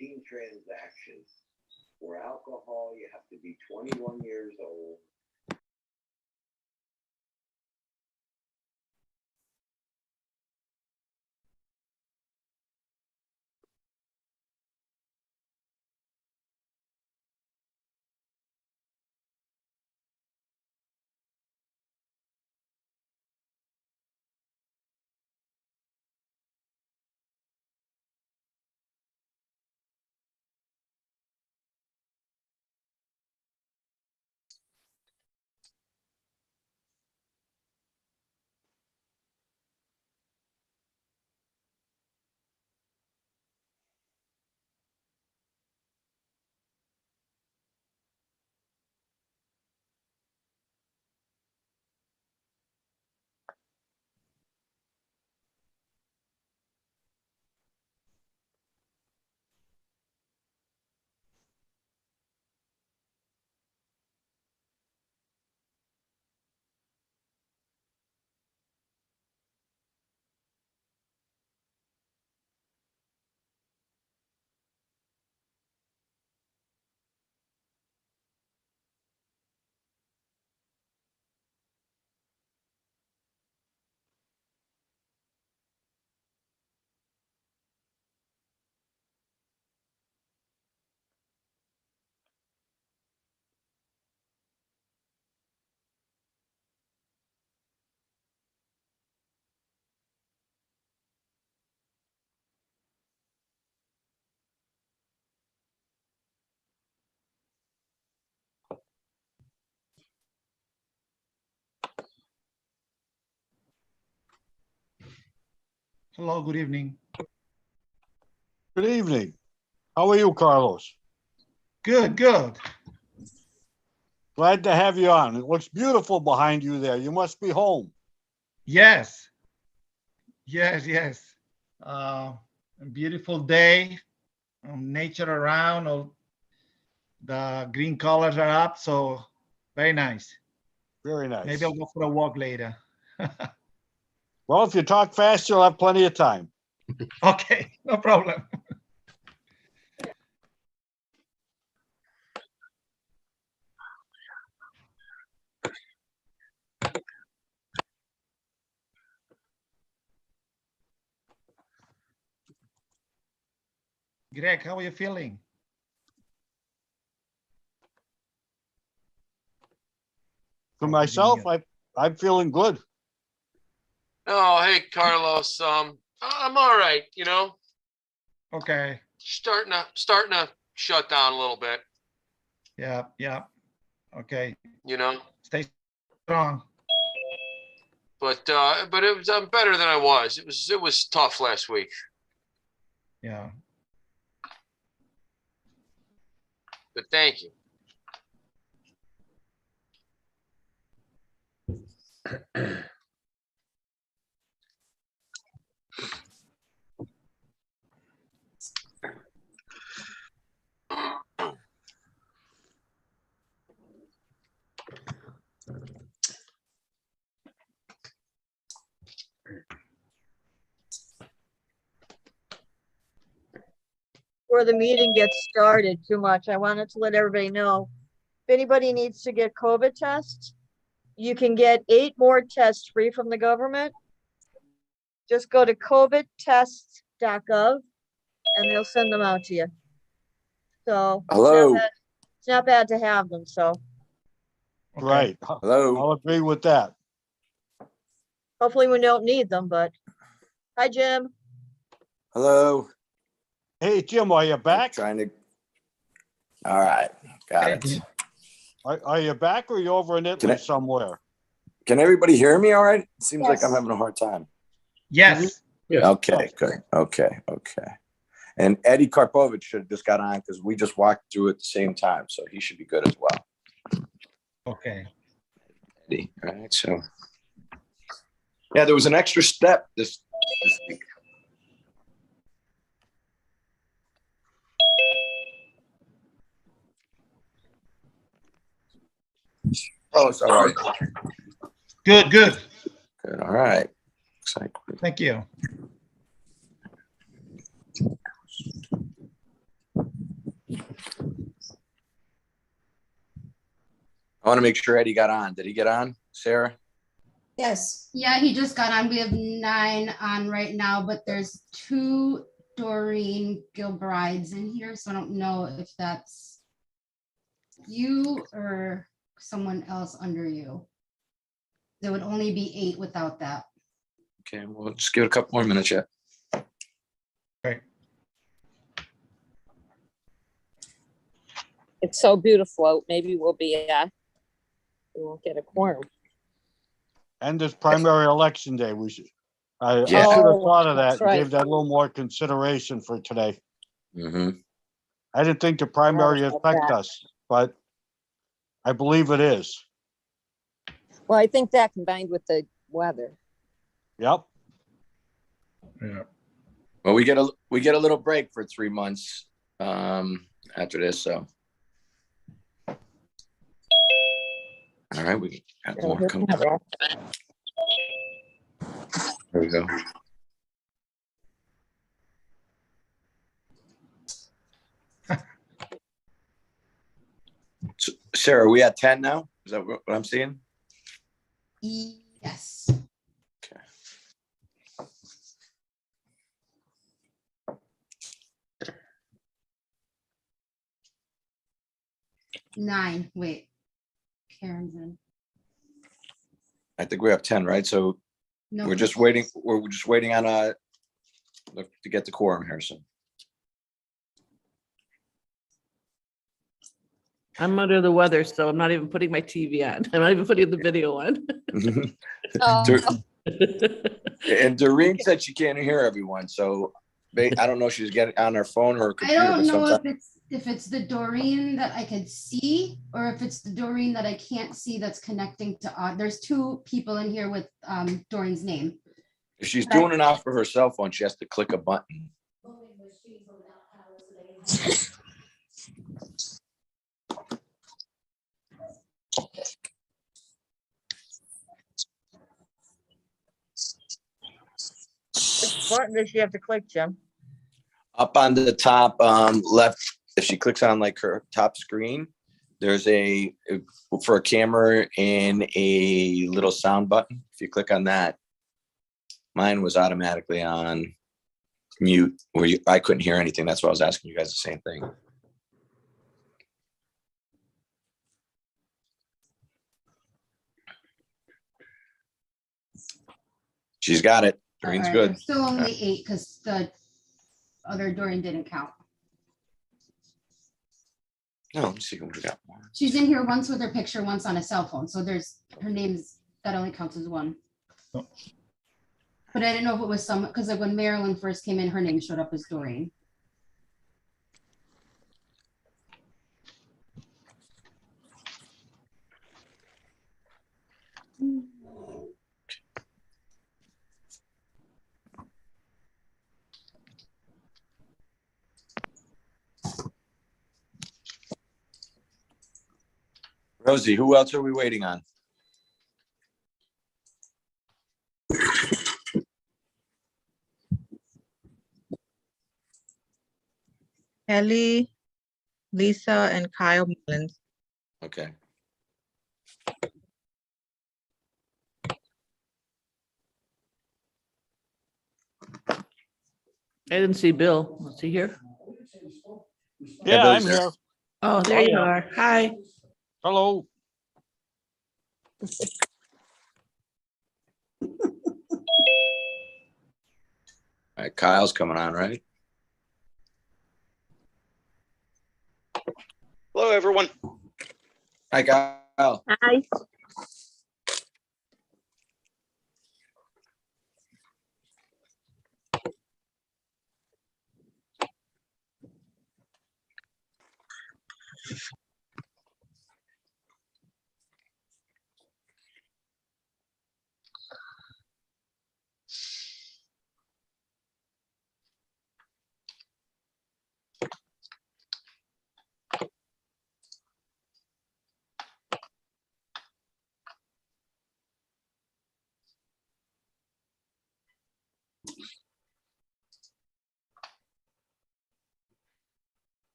routine transactions. For alcohol, you have to be 21 years old. Hello, good evening. Good evening. How are you, Carlos? Good, good. Glad to have you on. It looks beautiful behind you there. You must be home. Yes. Yes. A beautiful day. Nature around. All the green colors are up, so very nice. Very nice. Maybe I'll go for a walk later. Well, if you talk fast, you'll have plenty of time. Okay, no problem. Greg, how are you feeling? For myself, I'm feeling good. Oh, hey, Carlos. I'm all right, you know, Okay. starting to shut down a little bit, Yeah. Okay. you know, Stay strong. but I'm better than I was. It was tough last week, Yeah. but thank you. Before the meeting gets started too much, I wanted to let everybody know, if anybody needs to get COVID tests, you can get 8 more tests free from the government. Just go to covidtests.gov and they'll send them out to you. So Hello. it's not bad to have them, so Okay. Right. Hello. I'll agree with that. hopefully we don't need them, but hi, Jim. Hello. Hey, Jim, are you back? Trying to. All right. Got it. Are you back or are you over in Italy somewhere? Can everybody hear me all right? It seems like Yes. I'm having a hard time. Yes. Okay, good. Okay. And Eddie Karpovich should have just got on because we just walked through at the same time. So he should be good as well. Okay. Eddie. All right. So, yeah, there was an extra step this week. Oh, it's all right. Good. Good. All right. Looks like Thank you. want to make sure Eddie got on. Did he get on, Sarah? Yes. Yeah, he just got on. We have 9 on right now, but there's 2 Doreen Gilbrides in here, so I don't know if that's you or someone else under you. There would only be 8 without that. Okay, we'll just give it a couple more minutes yet. It's so beautiful. Maybe we'll be, we won't get a quorum. And this primary election day, we should, I should Yeah. have Oh, thought of that that's and right. gave that a little more consideration for today. Mm-hmm. I didn't think the primary about affect that. us, but I believe it is. Well, I think that combined with the weather. Yep. Yeah. Well, we get a little break for 3 months after this, so. All right, we got more coming. There we go. So, Sarah, are we at 10 now? Is that what I'm seeing? Yes. Okay. 9. Wait. Karen's in. I think we have 10, right? So No. we're just waiting on to get the quorum here, so. I'm under the weather, so I'm not even putting my TV on. I'm not even putting the video on. And Doreen said she can't hear everyone, so I don't know if she's getting on her phone or her I computer. don't but know sometimes- if it's the Doreen that I could see or if it's the Doreen that I can't see that's connecting to there's 2 people in here with Doreen's name. If she's doing it off of her cell phone, she has to click a button. Which button does she have to click, Jim? Up on the top left, if she clicks on like her top screen, there's for a camera and a little sound button. If you click on that, mine was automatically on mute where I couldn't hear anything. That's why I was asking you guys the same thing. She's got it. Doreen's Alright, good. there's still only 8 because the other Doreen didn't count. No, let me see what we got. She's in here once with her picture, once on a cell phone. So her name's, that only counts as 1. Oh. But I didn't know if it was because like when Marilyn first came in, her name showed up as Doreen. Rosie, who else are we waiting on? Kelly, Lisa, and Kyle Mullins. Okay. I didn't see Bill. Is he here? Yeah, Billy's I'm there. here. Oh, there you are. Hi. Hello. All right, Kyle's coming on, right? Hello, everyone. Hi, Kyle. Hi.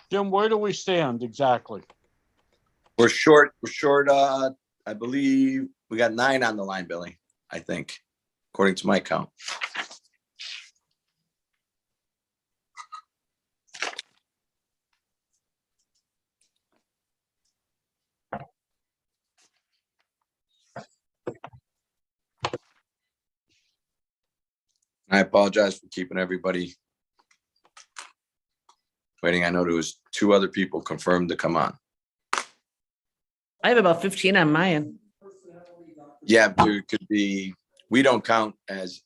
Jim, where do we stand exactly? We're short, I believe we got 9 on the line, Billy, I think, according to my count. I apologize for keeping everybody waiting. I know there was 2 other people confirmed to come on. I have about 15 on my end. Yeah, there could be, we don't count as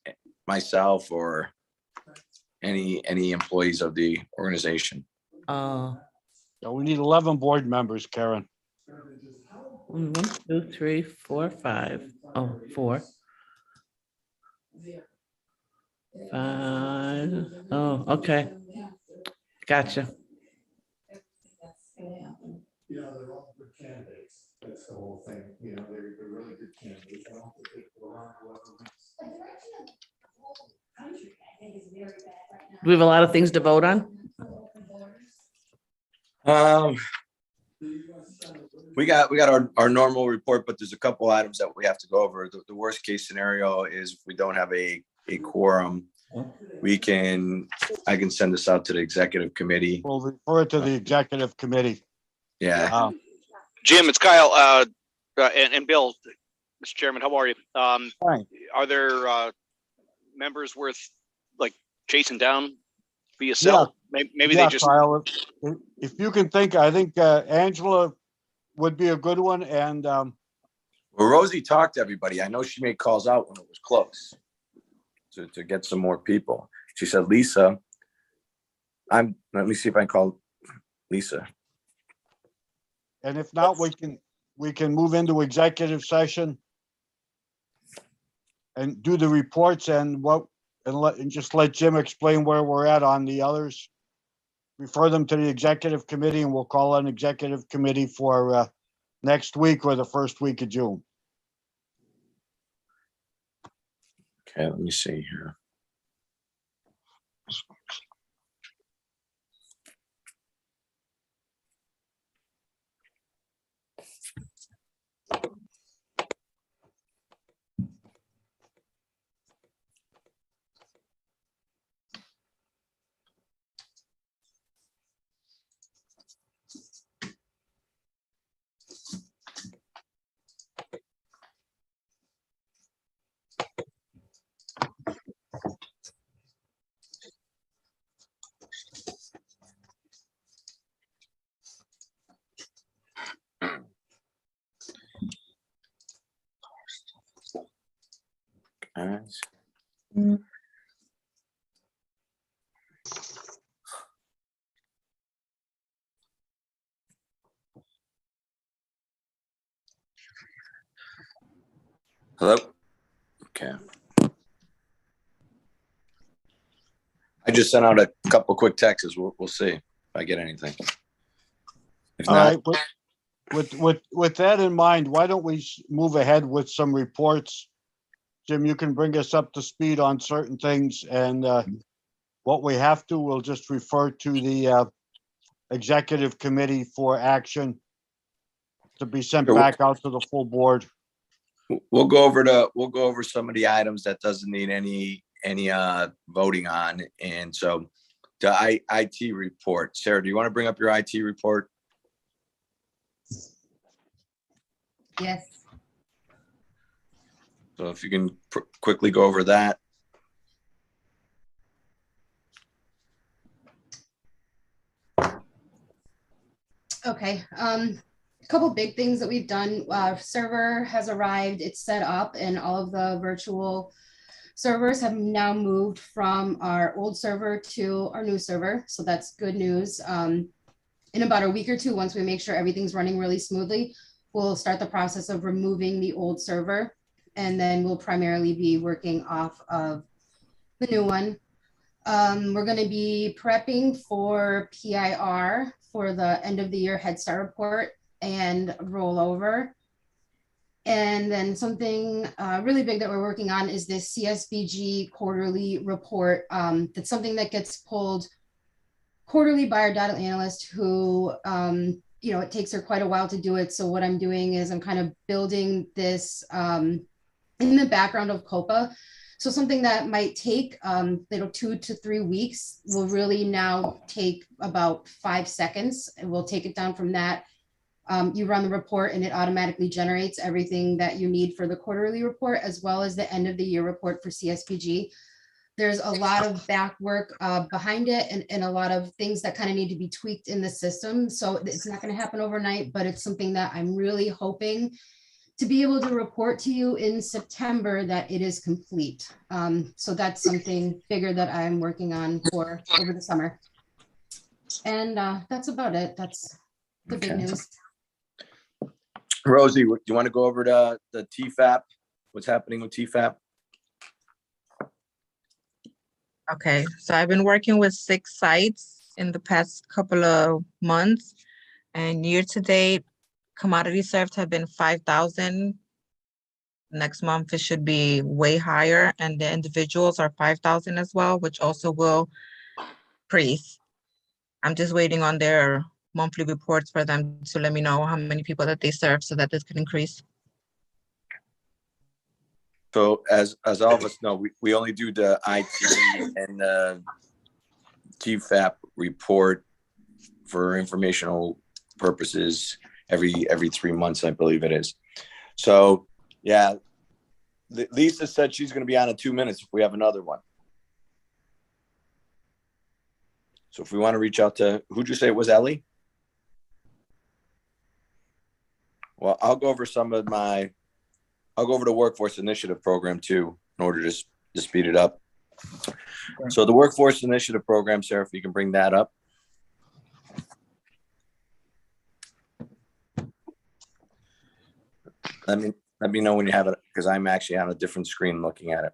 myself or any employees of the organization. Uh, So we need 11 board members, Karen. 1, 2, 3, 4, 5. Oh, 4. 5. Oh, okay. Gotcha. You know, they're all good candidates. That's the whole thing. You know, they're really good candidates. I don't think they go around whoever wins. Do we have a lot of things to vote on? We got our normal report, but there's a couple items that we have to go over. The worst case scenario is if we don't have a quorum, I can send this out to the executive committee. We'll refer it to the executive committee. Yeah. Jim, it's Kyle, and Bill, Mr. Chairman, how are you? Fine. Are there members worth like chasing down via cell? Maybe Yeah, they just, Kyle, if you can think, I think Angela would be a good one. And Well, Rosie talked to everybody. I know she made calls out when it was close to get some more people. She said, Lisa, let me see if I can call Lisa. and if not, we can move into executive session and do the reports and just let Jim explain where we're at on the others. Refer them to the executive committee, and we'll call an executive committee for next week or the first week of June. Okay, let me see here. Guys. Hello? Okay. I just sent out a couple quick texts. We'll see if I get anything. If All not, right, with that in mind, why don't we move ahead with some reports? Jim, you can bring us up to speed on certain things, and what we have to, we'll just refer to the executive committee for action to be sent Sure. back out to the full board. we'll go over some of the items that doesn't need any voting on. And so the IT report. Sarah, do you want to bring up your IT report? Yes. So if you can quickly go over that. Okay, a couple big things that we've done. Server has arrived, it's set up, and all of the virtual servers have now moved from our old server to our new server. So that's good news. In about a week or two, once we make sure everything's running really smoothly, we'll start the process of removing the old server, and then we'll primarily be working off of the new one. We're going to be prepping for PIR for the end of the year Head Start report and rollover. And then something really big that we're working on is this CSBG quarterly report. That's something that gets pulled quarterly buyer data analyst who, you know, it takes her quite a while to do it. So what I'm doing is I'm kind of building this in the background of COPA. So something that might take 2 to 3 weeks will really now take about 5 seconds. And we'll take it down from that. You run the report and it automatically generates everything that you need for the quarterly report, as well as the end of the year report for CSPG. There's a lot of back work behind it and a lot of things that kind of need to be tweaked in the system. So it's not going to happen overnight, but it's something that I'm really hoping to be able to report to you in September that it is complete. So that's something bigger that I'm working on for over the summer. And that's about it. That's the big Okay. news. Rosie, do you want to go over the TFAP? What's happening with TFAP? Okay, so I've been working with 6 sites in the past couple of months, and year to date, commodity served have been 5,000. Next month, it should be way higher, and the individuals are 5,000 as well, which also will increase. I'm just waiting on their monthly reports for them to let me know how many people that they serve so that this can increase. So as all of us know, we only do the IT and the TFAP report for informational purposes every 3 months, I believe it is. So yeah, Lisa said she's going to be on in 2 minutes if we have another one. So if we want to reach out to, who'd you say it was, Ellie? Well, I'll go over the Workforce Initiative Program too, in order to speed it up. So the Workforce Initiative Program, Sarah, if you can bring that up. Let me know when you have it, because I'm actually on a different screen looking at it.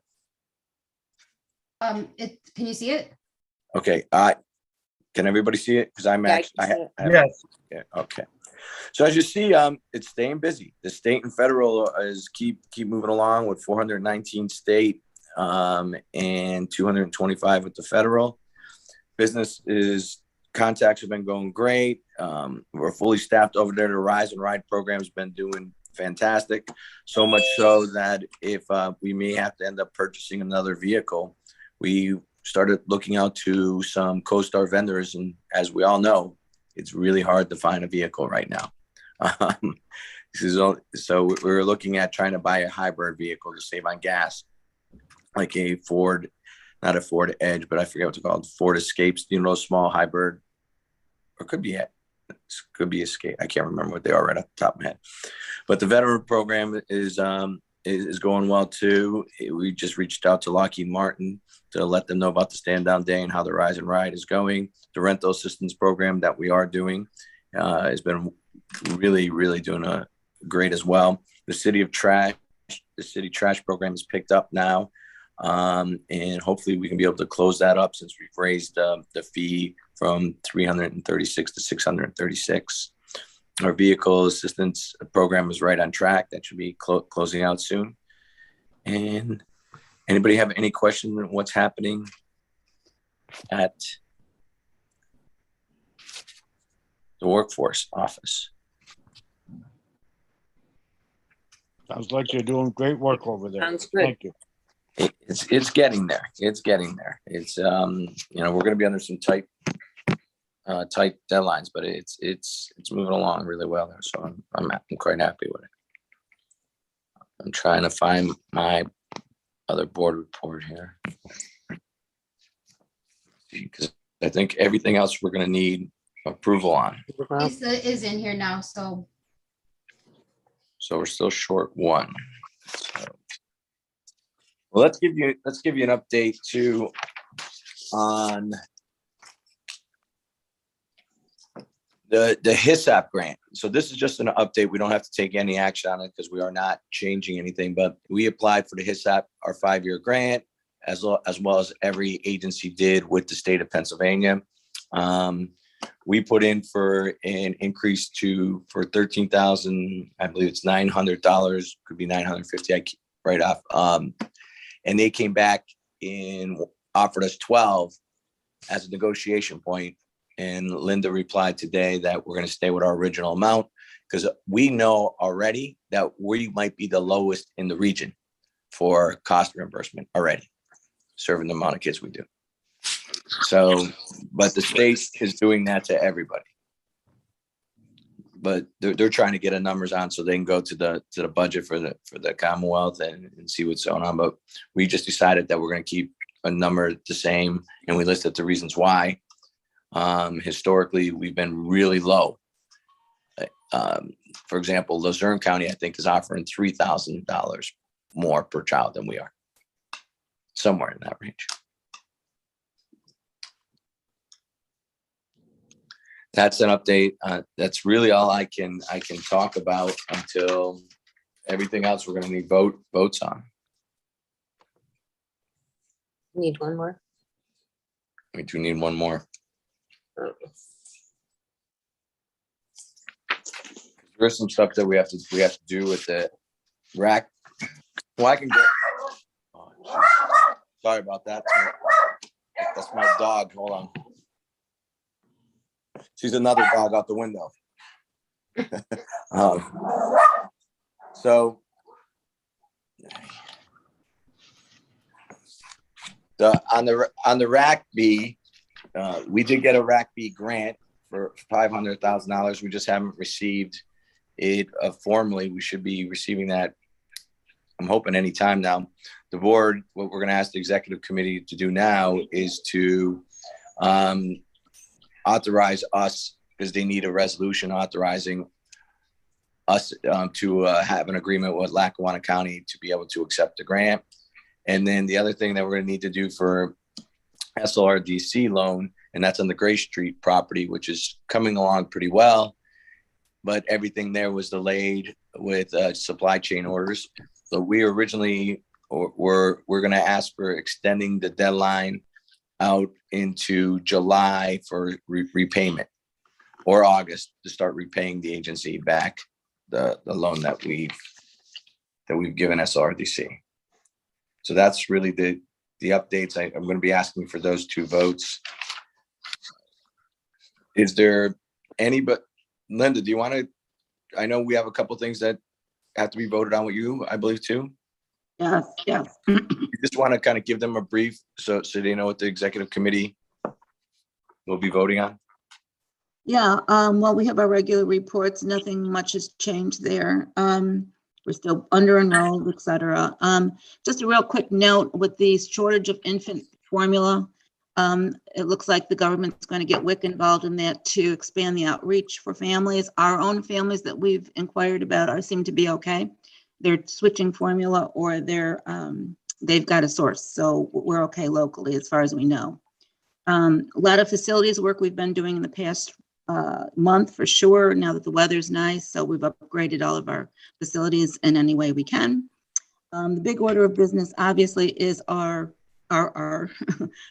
Can you see it? Okay, can everybody see it? Because I'm Yeah, I actually, can see it. Yes. yeah, okay. So as you see, it's staying busy. The state and federal is keep moving along with 419 state and 225 with the federal. Contacts have been going great. We're fully staffed over there. The Rise and Ride program has been doing fantastic. So much so that if we may have to end up purchasing another vehicle, we started looking out to some CoStar vendors. And as we all know, it's really hard to find a vehicle right now. So we're looking at trying to buy a hybrid vehicle to save on gas, like a Ford, not a Ford Edge, but I forget what it's called, Ford Escapes, small hybrid, or could be Escape. I can't remember what they are right off the top of my head. But the veteran program is going well too. We just reached out to Lockheed Martin to let them know about the stand down day and how the Rise and Ride is going. The rental assistance program that we are doing has been really, really doing great as well. The city trash program is picked up now. And hopefully we can be able to close that up since we've raised the fee from 336 to 636. Our vehicle assistance program is right on track. That should be closing out soon. And anybody have any question on what's happening at the workforce office? Sounds like you're doing great work over there. Sounds good. Thank you. It's getting there. It's getting there. It's we're going to be under some tight deadlines, but it's moving along really well there. So I'm quite happy with it. I'm trying to find my other board report here, because I think everything else we're going to need approval on. Lisa is in here now, so. So we're still short one. So, well, let's give you an update too on the HISAP grant. So this is just an update. We don't have to take any action on it because we are not changing anything, but we applied for the HISAP, our 5-year grant, as well as every agency did with the state of Pennsylvania. We put in for an increase for $13,000, I believe it's $900, could be $950 right off. And they came back and offered us 12 as a negotiation point And Linda replied today that we're going to stay with our original amount because we know already that we might be the lowest in the region for cost reimbursement already, serving the amount of kids we do. So, but the state is doing that to everybody. But they're trying to get a numbers on so they can go to the budget for the Commonwealth and see what's going on. But we just decided that we're going to keep a number the same, and we listed the reasons why. Historically, we've been really low. For example, Luzerne County, I think, is offering $3,000 more per child than we are, somewhere in that range. That's an update. That's really all I can talk about until everything else we're going to need votes on. Need one more? We do need one more. There's some stuff that we have to do with the rack. Well, I can go. Oh, sorry about that. That's my dog. Hold on. She's another dog out the window. So on the RAC B, we did get a RAC B grant for $500,000. We just haven't received it formally. We should be receiving that, I'm hoping, any time now. The board, what we're going to ask the executive committee to do now is to authorize us, because they need a resolution authorizing us to have an agreement with Lackawanna County to be able to accept the grant. And then the other thing that we're going to need to do for SLRDC loan, and that's on the Gray Street property, which is coming along pretty well, but everything there was delayed with supply chain orders. So we originally we're going to ask for extending the deadline out into July for repayment, or August to start repaying the agency back the loan that we've given SLRDC. So that's really the updates. I'm going to be asking for those two votes. Is there any, but Linda, do you want to, I know we have a couple things that have to be voted on with you, I believe, too. Yes, yes. You just want to kind of give them a brief so they know what the executive committee will be voting on. Yeah, well, we have our regular reports. Nothing much has changed there. We're still under enrolled, et cetera. Just a real quick note with the shortage of infant formula. It looks like the government's going to get WIC involved in that to expand the outreach for families. Our own families that we've inquired about seem to be okay. They're switching formula, or they've got a source. So we're okay locally as far as we know. A lot of facilities work we've been doing in the past month for sure, now that the weather's nice. So we've upgraded all of our facilities in any way we can. The big order of business obviously is our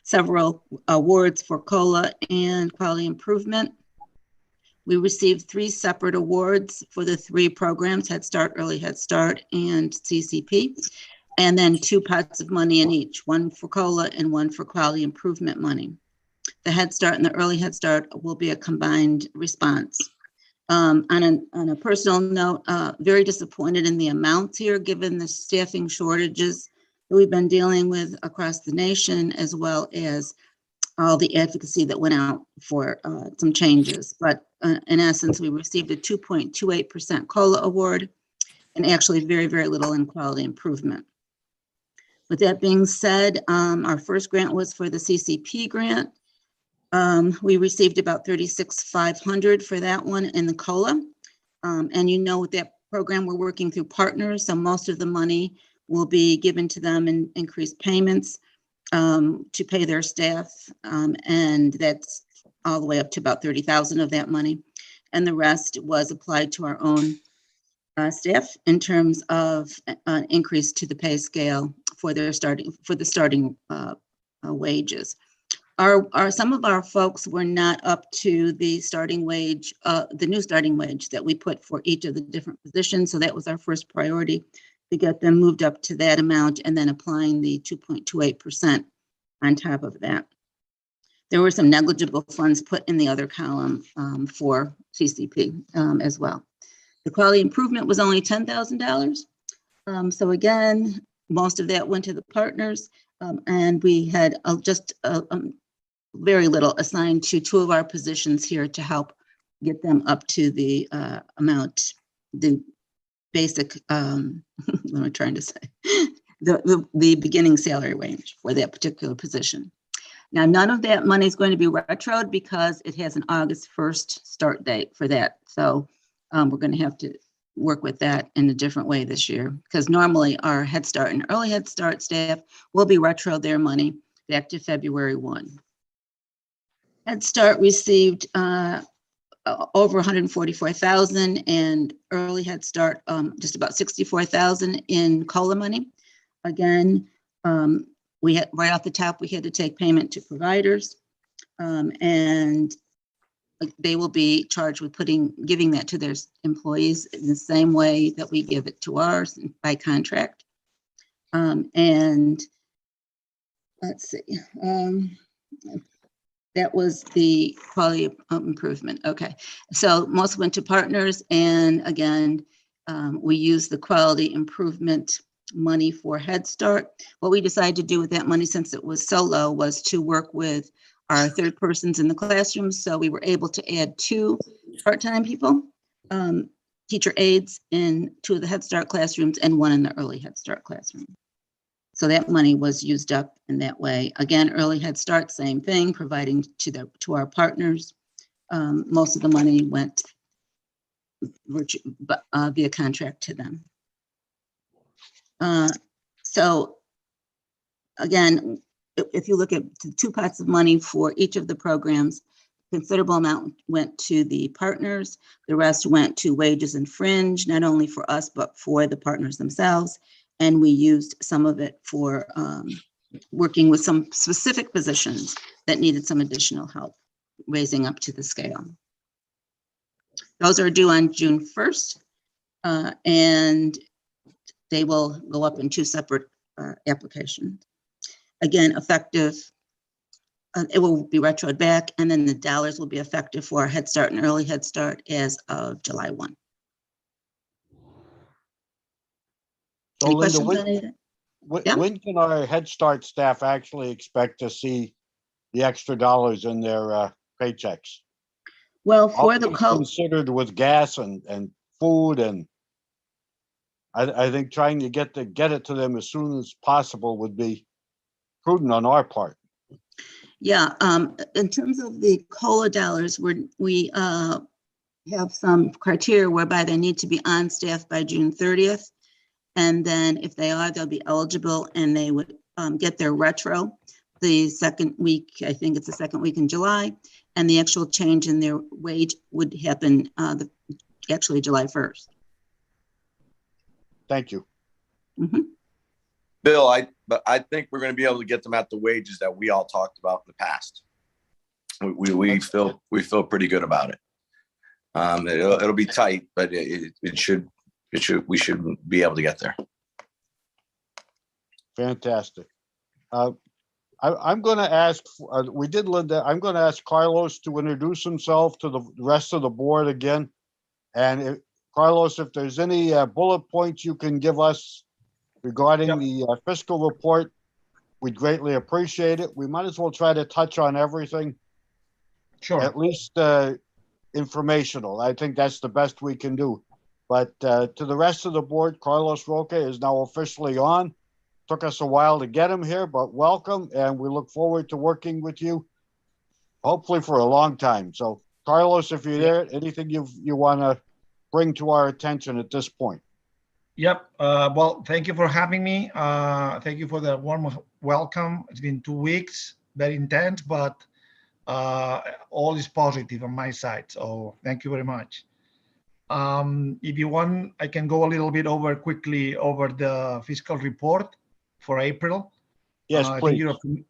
several awards for COLA and quality improvement. We received 3 separate awards for the 3 programs, Head Start, Early Head Start, and CCP, and then 2 pots of money in each, 1 for COLA and 1 for quality improvement money. The Head Start and the Early Head Start will be a combined response. On a personal note, very disappointed in the amounts here, given the staffing shortages that we've been dealing with across the nation, as well as all the advocacy that went out for some changes. But in essence, we received a 2.28% COLA award, and actually very, very little in quality improvement. With that being said, our first grant was for the CCP grant. We received about $36,500 for that one in the COLA. And you know, with that program, we're working through partners, so most of the money will be given to them in increased payments to pay their staff. And that's all the way up to about $30,000 of that money. And the rest was applied to our own staff in terms of an increase to the pay scale for the starting wages. Some of our folks were not up to the starting wage, the new starting wage that we put for each of the different positions. So that was our first priority, to get them moved up to that amount and then applying the 2.28% on top of that. There were some negligible funds put in the other column for CCP as well. The quality improvement was only $10,000. So again, most of that went to the partners, and we had just very little assigned to 2 of our positions here to help get them up to the amount, the basic, what am I trying to say? The beginning salary range for that particular position. Now, none of that money is going to be retroed because it has an August 1st start date for that. So we're going to have to work with that in a different way this year, because normally our Head Start and Early Head Start staff will be retro their money back to February 1. Head Start received over 144,000, and Early Head Start just about 64,000 in COLA money. Again, we had right off the top, we had to take payment to providers, and they will be charged with giving that to their employees in the same way that we give it to ours by contract. And let's see, that was the quality improvement. Okay, so most went to partners, and again, we use the quality improvement money for Head Start. What we decided to do with that money, since it was so low, was to work with our third persons in the classroom. So we were able to add 2 part-time people, teacher aides in 2 of the Head Start classrooms and 1 in the Early Head Start classroom. So that money was used up in that way. Again, Early Head Start, same thing, providing to our partners. Most of the money went via contract to them. So again, if you look at the 2 pots of money for each of the programs, considerable amount went to the partners. The rest went to wages and fringe, not only for us, but for the partners themselves. And we used some of it for working with some specific positions that needed some additional help, raising up to the scale. Those are due on June 1st, and they will go up in 2 separate applications. Again, effective, it will be retroed back, and then the dollars will be effective for Head Start and Early Head Start as of July 1. So Any Linda, questions on it? Yeah. when can our Head Start staff actually expect to see the extra dollars in their paychecks? Well, for the All considered with gas and food, and I think trying to get it to them as soon as possible would be prudent on our part. Yeah, in terms of the COLA dollars, we have some criteria whereby they need to be on staff by June 30th. And then if they are, they'll be eligible, and they would get their retro the second week, I think it's the second week in July, and the actual change in their wage would happen actually July 1st. Thank you. Mm-hmm. Bill, I think we're going to be able to get them at the wages that we all talked about in the past. We feel pretty good about it. It'll be tight, but we should be able to get there. Fantastic. I'm going to ask, we did Linda, I'm going to ask Carlos to introduce himself to the rest of the board again. And Carlos, if there's any bullet points you can give us regarding the fiscal report, we'd greatly appreciate it. We might as well try to touch on everything. Sure. At least informational. I think that's the best we can do. But to the rest of the board, Carlos Roque is now officially on. Took us a while to get him here, but welcome, and we look forward to working with you, hopefully for a long time. So, Carlos, if you're there, anything you want to bring to our attention at this point? Yep. Well, thank you for having me. Thank you for the warm welcome. It's been 2 weeks, very intense, but all is positive on my side. So thank you very much. If you want, I can go a little bit quickly over the fiscal report for April. Yes, please. I think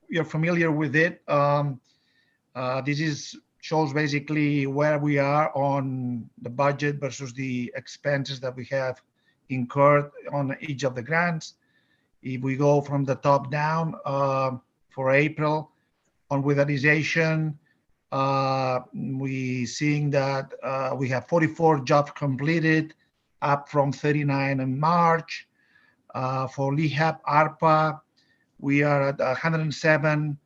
you're familiar with it. This shows basically where we are on the budget versus the expenses that we have incurred on each of the grants. If we go from the top down for April, On weatherization, we seeing that we have 44 jobs completed, up from 39 in March. For LEHAP ARPA, we are at 107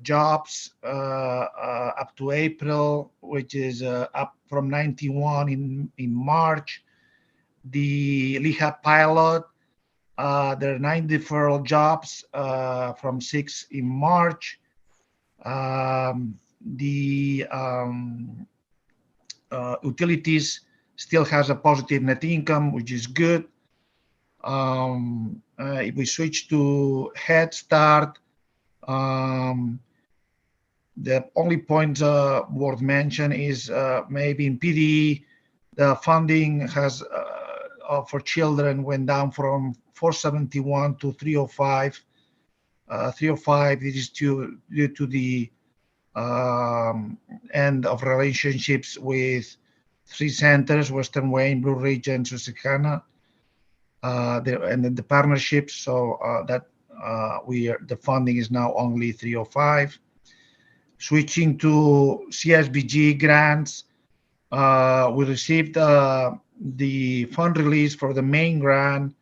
jobs up to April, which is up from 91 in March. The LEHAP pilot, there are 9 deferral jobs from 6 in March. The utilities still has a positive net income, which is good. If we switch to Head Start, the only point worth mention is maybe in PD, the funding has for children went down from 471 to 305. 305, this is due to the end of relationships with 3 centers, Western Wayne, Blue Ridge, and Susquehanna, and then the partnerships. So that the funding is now only 305. Switching to CSBG grants, we received the fund release for the main grant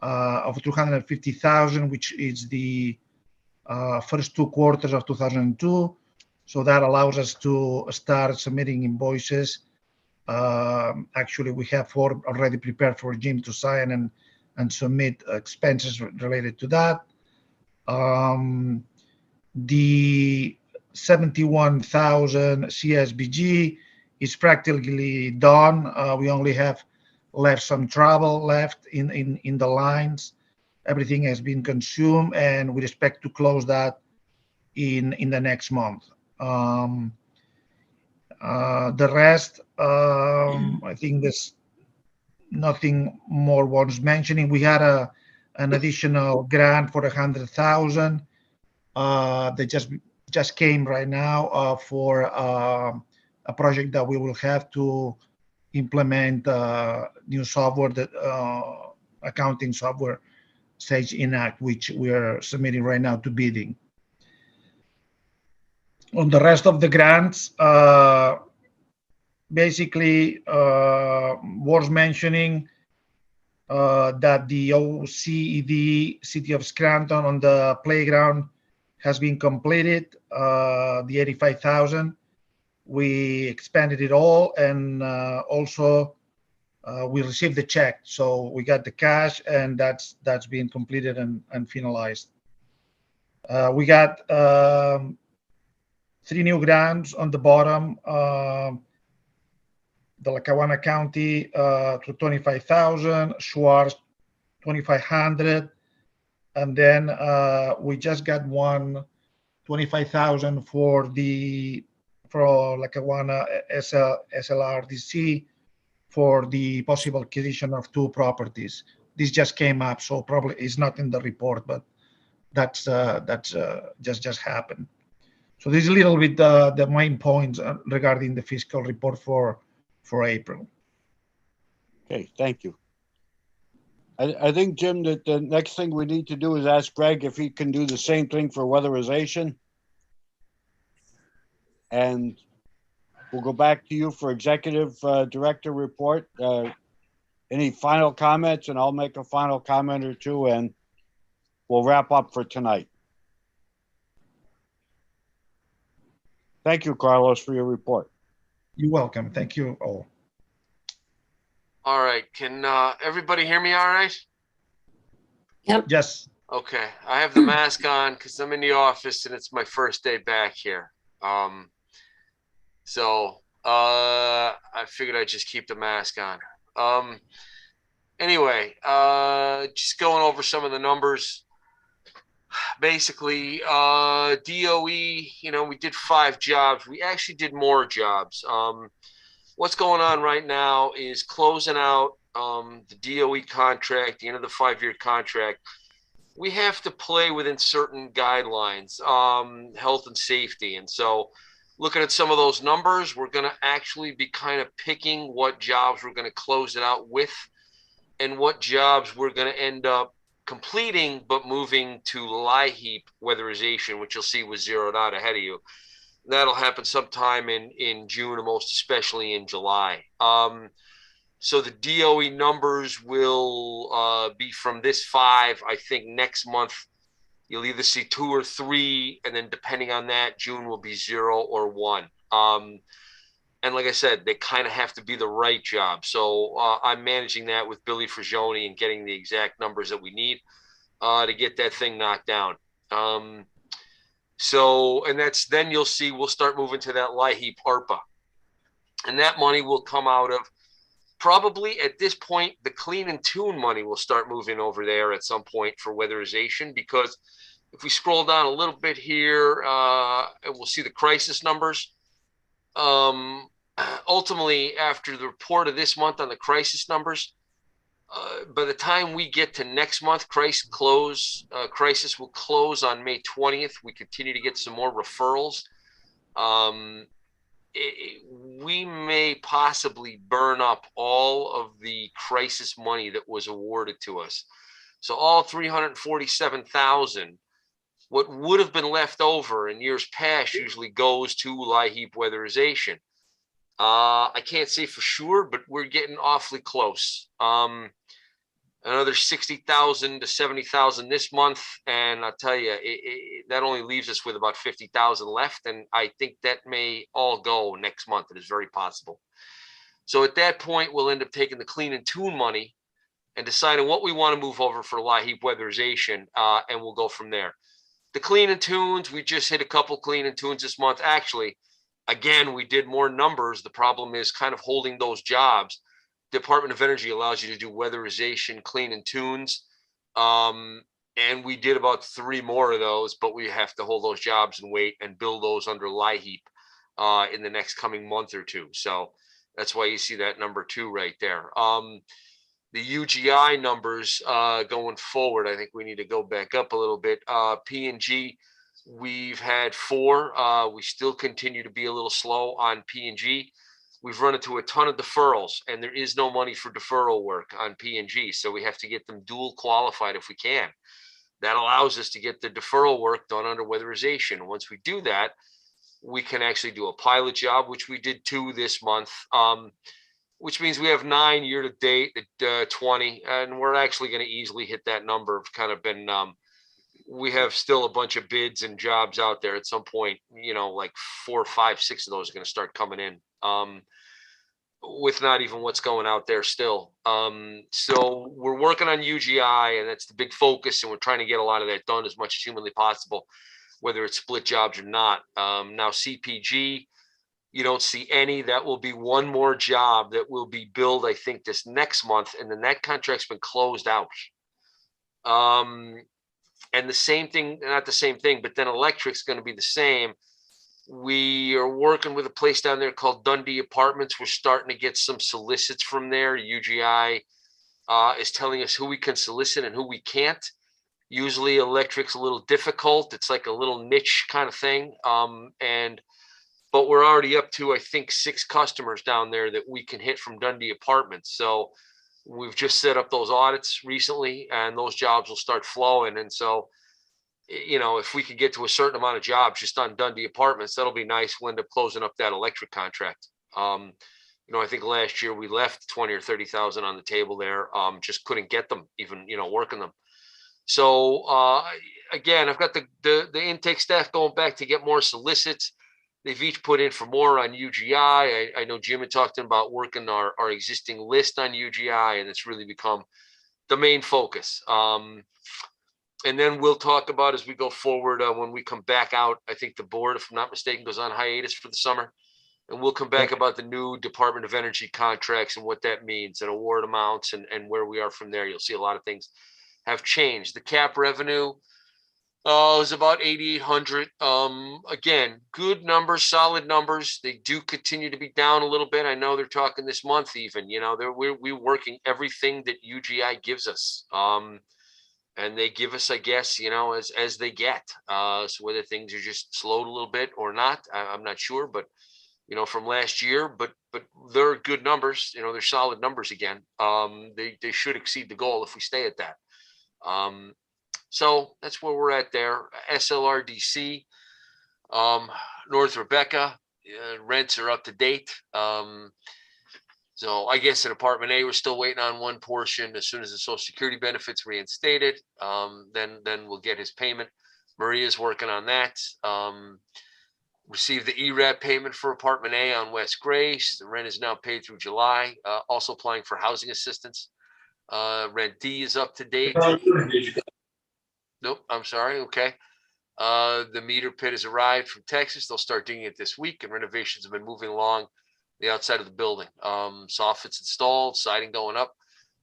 of $250,000, which is the first 2 quarters of 2002. So that allows us to start submitting invoices. Actually, we have 4 already prepared for Jim to sign and submit expenses related to that. The 71,000 CSBG is practically done. We only have left some trouble left in the lines. Everything has been consumed, and we expect to close that in the next month. The rest, I think there's nothing more worth mentioning. We had an additional grant for 100,000 that just came right now for a project that we will have to implement new software, that accounting software, Sage Enact, which we are submitting right now to bidding. On the rest of the grants, basically worth mentioning that the OCED City of Scranton on the playground has been completed, the 85,000. We expanded it all, and also we received the check. So we got the cash, and that's been completed and finalized. We got 3 new grants on the bottom. The Lackawanna County to 25,000, Schwartz 2,500, and then we just got one 25,000 for Lackawanna SLRDC for the possible acquisition of 2 properties. This just came up, so probably it's not in the report, but that's just happened. So this is a little bit the main points regarding the fiscal report for April. Okay, thank you. I think, Jim, that the next thing we need to do is ask Greg if he can do the same thing for weatherization. And we'll go back to you for executive director report. Any final comments? And I'll make a final comment or 2, and we'll wrap up for tonight. Thank you, Carlos, for your report. You're welcome. Thank you all. All right. Can everybody hear me all right? Yep. Yes. Okay. I have the mask on because I'm in the office and it's my first day back here. So I figured I'd just keep the mask on. Anyway, just going over some of the numbers. Basically, DOE, we did 5 jobs. We actually did more jobs. What's going on right now is closing out the DOE contract, the end of the 5-year contract. We have to play within certain guidelines, health and safety. And so looking at some of those numbers, we're going to actually be kind of picking what jobs we're going to close it out with and what jobs we're going to end up completing, but moving to LIHEAP weatherization, which you'll see was zeroed out ahead of you. That'll happen sometime in June, and most especially in July. So the DOE numbers will be from this 5. I think next month you'll either see 2 or 3, and then depending on that, June will be 0 or 1. And like I said, they kind of have to be the right job. So I'm managing that with Billy Fragioni and getting the exact numbers that we need to get that thing knocked down. So, and that's, then you'll see, we'll start moving to that LIHEAP ARPA. And that money will come out of, probably at this point, the clean and tune money will start moving over there at some point for weatherization, because if we scroll down a little bit here, we'll see the crisis numbers. Ultimately, after the report of this month on the crisis numbers, by the time we get to next month, crisis will close on May 20th. We continue to get some more referrals. We may possibly burn up all of the crisis money that was awarded to us. So all 347,000, what would have been left over in years past usually goes to LIHEAP weatherization. I can't say for sure, but we're getting awfully close. Another 60,000 to 70,000 this month, and I'll tell you, that only leaves us with about 50,000 left, and I think that may all go next month. It is very possible. So at that point, we'll end up taking the clean and tune money and deciding what we want to move over for LIHEAP weatherization, and we'll go from there. The clean and tunes, we just hit a couple clean and tunes this month. Actually, again, we did more numbers. The problem is kind of holding those jobs. Department of Energy allows you to do weatherization, clean and tunes. And we did about 3 more of those, but we have to hold those jobs and wait and build those under LIHEAP in the next coming month or 2. So that's why you see that number 2 right there. The UGI numbers going forward, I think we need to go back up a little bit. P&G, we've had 4. We still continue to be a little slow on P&G. We've run into a ton of deferrals, and there is no money for deferral work on P&G. So we have to get them dual qualified if we can. That allows us to get the deferral work done under weatherization. Once we do that, we can actually do a pilot job, which we did 2 this month, which means we have 9 year to date at 20, and we're actually going to easily hit that number. Of kind of been, we have still a bunch of bids and jobs out there at some point, you know, like 4, 5, 6 of those are going to start coming in. With not even what's going out there still. So we're working on UGI, and that's the big focus, and we're trying to get a lot of that done as much as humanly possible, whether it's split jobs or not. Now CPG, you don't see any. That will be 1 more job that will be billed, I think, this next month, and then that contract's been closed out. And the same thing, not the same thing, but then electric's going to be the same. We are working with a place down there called Dundee Apartments. We're starting to get some solicits from there. UGI is telling us who we can solicit and who we can't. Usually electric's a little difficult. It's like a little niche kind of thing. But we're already up to, I think, 6 customers down there that we can hit from Dundee Apartments. So we've just set up those audits recently, and those jobs will start flowing. And so, you know, if we could get to a certain amount of jobs just on Dundee Apartments, that'll be nice. We'll end up closing up that electric contract. You know, I think last year we left 20 or 30,000 on the table there. Just couldn't get them, even, you know, working them. So again, I've got the intake staff going back to get more solicits. They've each put in for more on UGI. I know Jim had talked about working our existing list on UGI, and it's really become the main focus. And then we'll talk about as we go forward when we come back out. I think the board, if I'm not mistaken, goes on hiatus for the summer. And we'll come back about the new Department of Energy contracts and what that means and award amounts and where we are from there. You'll see a lot of things have changed. The cap revenue is about 8,800. Again, good numbers, solid numbers. They do continue to be down a little bit. I know they're talking this month even, you know, we're working everything that UGI gives us. And they give us, I guess, you know, as they get. So whether things are just slowed a little bit or not, I'm not sure. But, you know, from last year, but they're good numbers. You know, they're solid numbers again. They should exceed the goal if we stay at that. So that's where we're at there. SLRDC, North Rebecca, rents are up to date. So I guess in apartment A, we're still waiting on one portion. As soon as the Social Security benefits reinstated, then we'll get his payment. Maria's working on that. Received the ERAP payment for apartment A on West Grace. The rent is now paid through July. Also applying for housing assistance. Rent D is up to date. Nope, I'm sorry. Okay. The meter pit has arrived from Texas. They'll start digging it this week, and renovations have been moving along the outside of the building. Soffits installed, siding going up.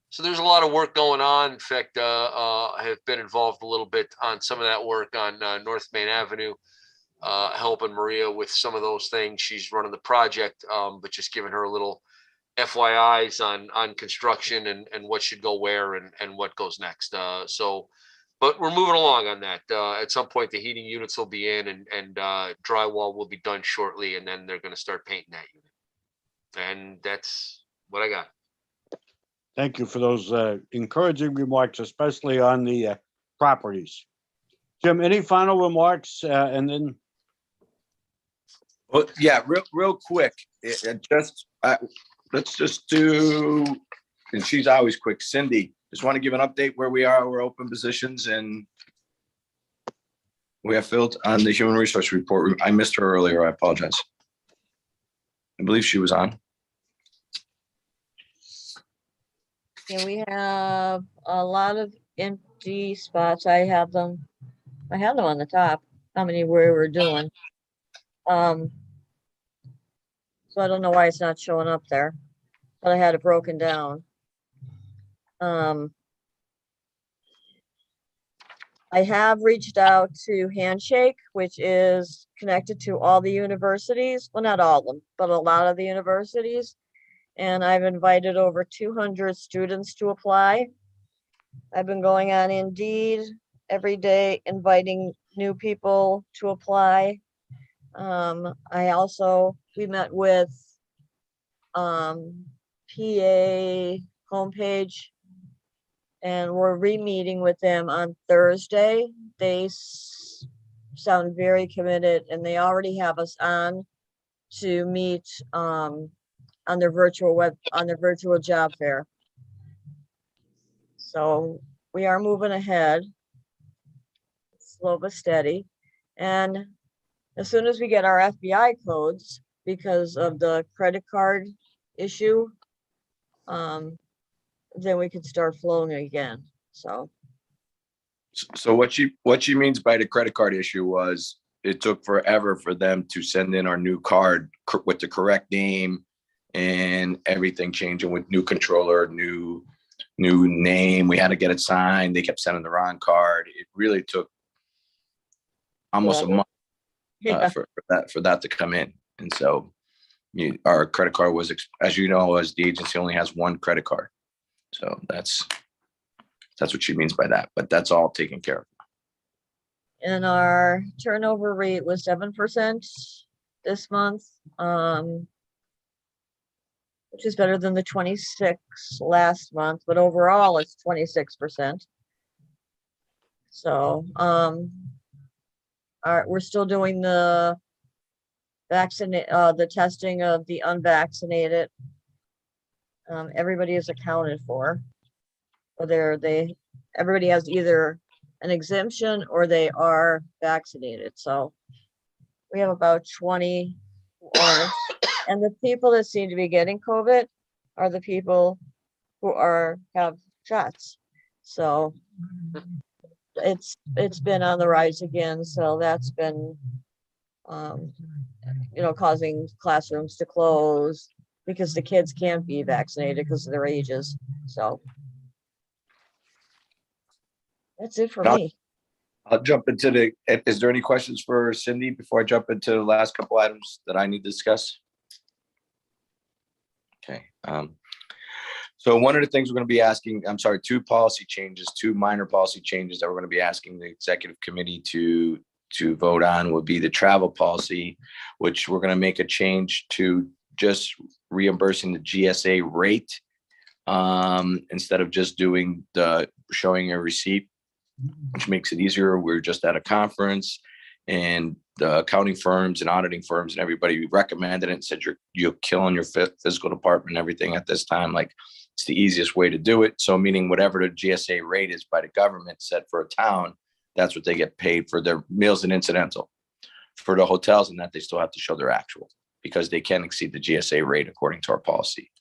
So there's a lot of work going on. In fact, I have been involved a little bit on some of that work on North Main Avenue, helping Maria with some of those things. She's running the project, but just giving her a little FYIs on construction and what should go where and what goes next. But we're moving along on that. At some point, the heating units will be in and drywall will be done shortly, and then they're going to start painting that unit. And that's what I got. Thank you for those encouraging remarks, especially on the properties. Jim, any final remarks? And then, Well, yeah, real quick. Let's just do, and she's always quick. Cindy, just want to give an update where we are. We're open positions and we have filled on the human resource report. I missed her earlier. I apologize. I believe she was on. Yeah, we have a lot of empty spots. I have them on the top, how many we were doing. So I don't know why it's not showing up there, but I had it broken down. I have reached out to Handshake, which is connected to all the universities. Well, not all of them, but a lot of the universities. And I've invited over 200 students to apply. I've been going on Indeed every day, inviting new people to apply. We met with PA homepage, and we're re-meeting with them on Thursday. They sound very committed, and they already have us on to meet on their virtual job fair. So we are moving ahead, slow but steady. And as soon as we get our FBI codes, because of the credit card issue, then we can start flowing again. So what she means by the credit card issue was it took forever for them to send in our new card with the correct name and everything changing with new controller, new name. We had to get it signed. They kept sending the wrong card. It really took almost a month for that to come in. And so our credit card was, as you know, as the agency only has one credit card. So that's what she means by that, but that's all taken care of. And our turnover rate was 7% this month, which is better than the 26 last month, but overall it's 26%. So we're still doing the testing of the unvaccinated. Everybody is accounted for. Everybody has either an exemption or they are vaccinated. So we have about 20 and the people that seem to be getting COVID are the people who have shots. So it's been on the rise again. So that's been causing classrooms to close because the kids can't be vaccinated because of their ages. So that's it for me. I'll jump into is there any questions for Cindy before I jump into the last couple items that I need to discuss? Okay. So one of the things we're going to be asking, two minor policy changes that we're going to be asking the executive committee to vote on will be the travel policy, which we're going to make a change to just reimbursing the GSA rate instead of just doing the showing a receipt, which makes it easier. We're just at a conference, and the accounting firms and auditing firms and everybody recommended it and said, you're killing your fiscal department and everything at this time. Like, it's the easiest way to do it. So meaning whatever the GSA rate is by the government set for a town, that's what they get paid for their meals and incidental. For the hotels and that, they still have to show their actual, because they can exceed the GSA rate according to our policy.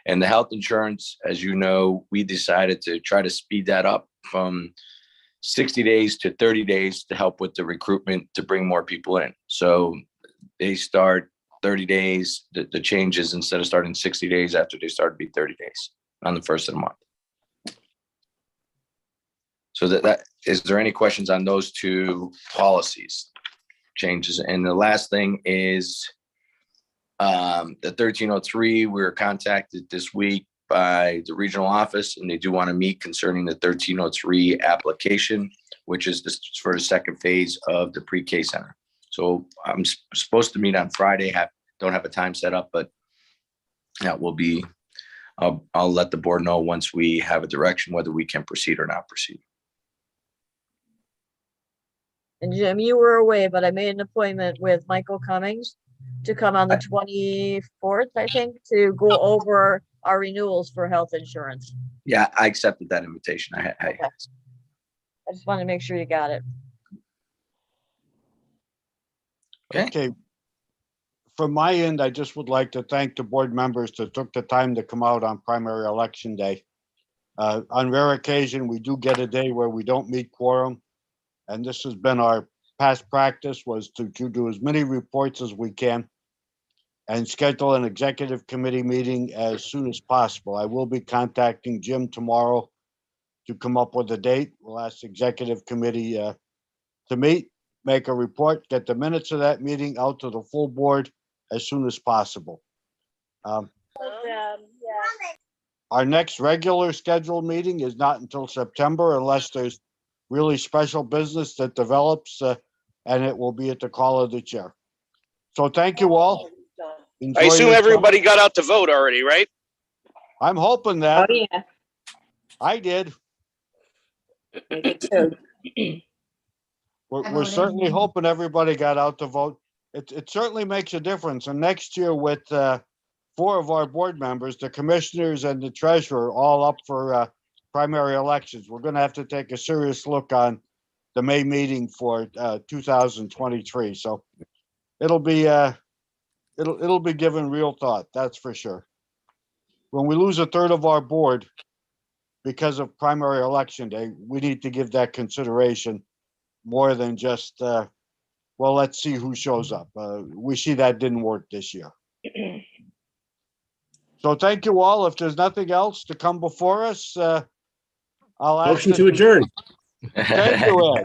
And the health insurance, as you know, we decided to try to speed that up from 60 days to 30 days to help with the recruitment to bring more people in. So they start 30 days, the changes, instead of starting 60 days after they start, to be 30 days on the first of the month. So that is there any questions on those two policies changes? And the last thing is the 1303, we were contacted this week by the regional office, and they do want to meet concerning the 1303 application, which is for the second phase of the pre-K center. So I'm supposed to meet on Friday. Don't have a time set up, but that will be. I'll let the board know once we have a direction whether we can proceed or not proceed. And Jim, you were away, but I made an appointment with Michael Cummings to come on the 24th, I think, to go over our renewals for health insurance. Yeah, I accepted that invitation. I Okay. I just wanted to make sure you got it. Okay. From my end, I just would like to thank the board members that took the time to come out on primary election day. On rare occasion, we do get a day where we don't meet quorum. And this has been our past practice, was to do as many reports as we can and schedule an executive committee meeting as soon as possible. I will be contacting Jim tomorrow to come up with a date. We'll ask the executive committee to meet, make a report, get the minutes of that meeting out to the full board as soon as possible. Our next regular scheduled meeting is not until September unless there's really special business that develops, and it will be at the call of the chair. So thank you all. Enjoy I assume your everybody summer. got out to vote already, right? I'm hoping that. Oh, yeah. I did. I did too. I We're voted. certainly hoping everybody got out to vote. It certainly makes a difference. And next year with 4 of our board members, the commissioners and the treasurer, all up for primary elections, we're going to have to take a serious look on the May meeting for 2023. So it'll be it'll be given real thought. That's for sure. When we lose a third of our board because of primary election day, we need to give that consideration more than just, well, let's see who shows up. We see that didn't work this year. So thank you all. If there's nothing else to come before us, I'll ask. Motion to adjourn. Thank you, Ed.